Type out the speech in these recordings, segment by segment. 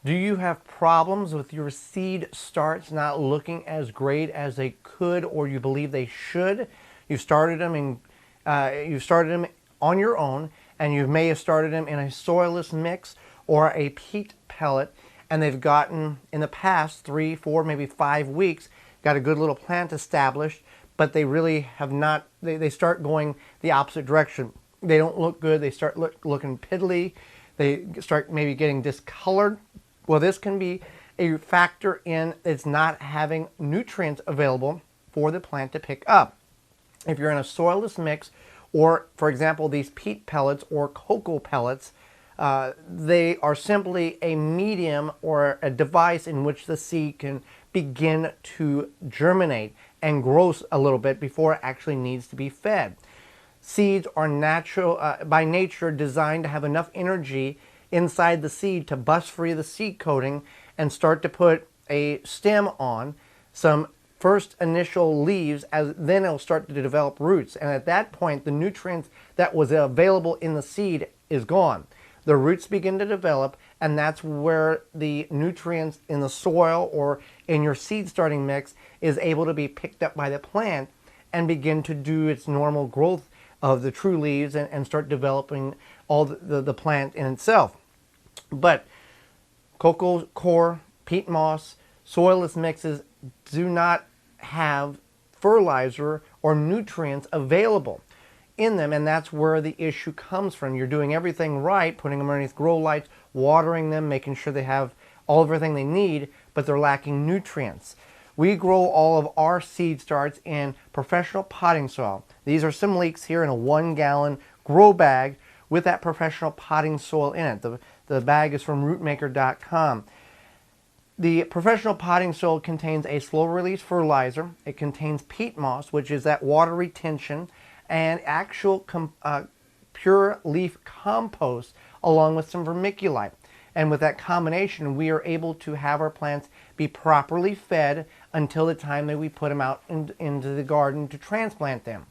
Do you have problems with your seed starts not looking as great as they could or you believe they should? You started them on your own, and you may have started them in a soilless mix or a peat pellet, and they've gotten, in the past 3, 4, maybe 5 weeks, got a good little plant established, but they really have not. They start going the opposite direction. They don't look good. They start looking piddly. They start maybe getting discolored. Well, this can be a factor in it's not having nutrients available for the plant to pick up. If you're in a soilless mix, or for example, these peat pellets or cocoa pellets, they are simply a medium or a device in which the seed can begin to germinate and grow a little bit before it actually needs to be fed. Seeds are natural, by nature, designed to have enough energy inside the seed to bust free the seed coating and start to put a stem on, some first initial leaves, as then it'll start to develop roots. And at that point, the nutrients that was available in the seed is gone. The roots begin to develop, and that's where the nutrients in the soil or in your seed starting mix is able to be picked up by the plant and begin to do its normal growth of the true leaves and start developing all the plant in itself. But cocoa coir, peat moss, soilless mixes do not have fertilizer or nutrients available in them, and that's where the issue comes from. You're doing everything right, putting them underneath grow lights, watering them, making sure they have everything they need, but they're lacking nutrients. We grow all of our seed starts in professional potting soil. These are some leeks here in a 1-gallon grow bag with that professional potting soil in it. The bag is from rootmaker.com. The professional potting soil contains a slow-release fertilizer. It contains peat moss, which is that water retention, and actual pure leaf compost, along with some vermiculite. And with that combination, we are able to have our plants be properly fed until the time that we put them out into the garden to transplant them.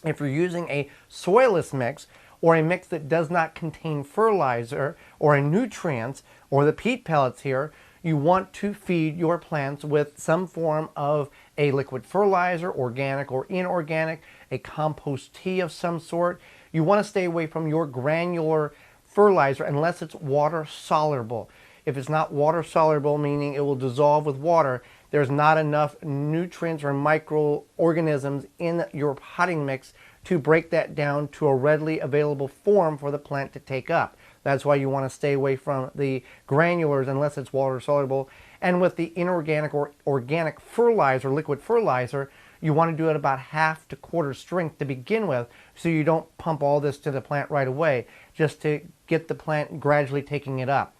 If you're using a soilless mix, or a mix that does not contain fertilizer or nutrients, or the peat pellets here, you want to feed your plants with some form of a liquid fertilizer, organic or inorganic, a compost tea of some sort. You want to stay away from your granular fertilizer unless it's water soluble. If it's not water soluble, meaning it will dissolve with water, there's not enough nutrients or microorganisms in your potting mix to break that down to a readily available form for the plant to take up. That's why you want to stay away from the granulars unless it's water soluble. And with the inorganic or organic fertilizer, liquid fertilizer, you want to do it about half to quarter strength to begin with, so you don't pump all this to the plant right away, just to get the plant gradually taking it up.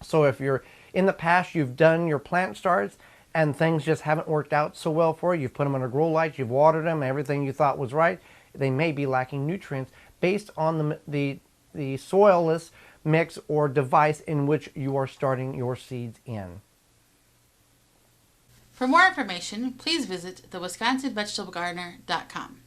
So if you're in the past, you've done your plant starts and things just haven't worked out so well for you, you've put them under grow lights, you've watered them, everything you thought was right, they may be lacking nutrients based on the soilless mix or device in which you are starting your seeds in. For more information, please visit thewisconsinvegetablegardener.com.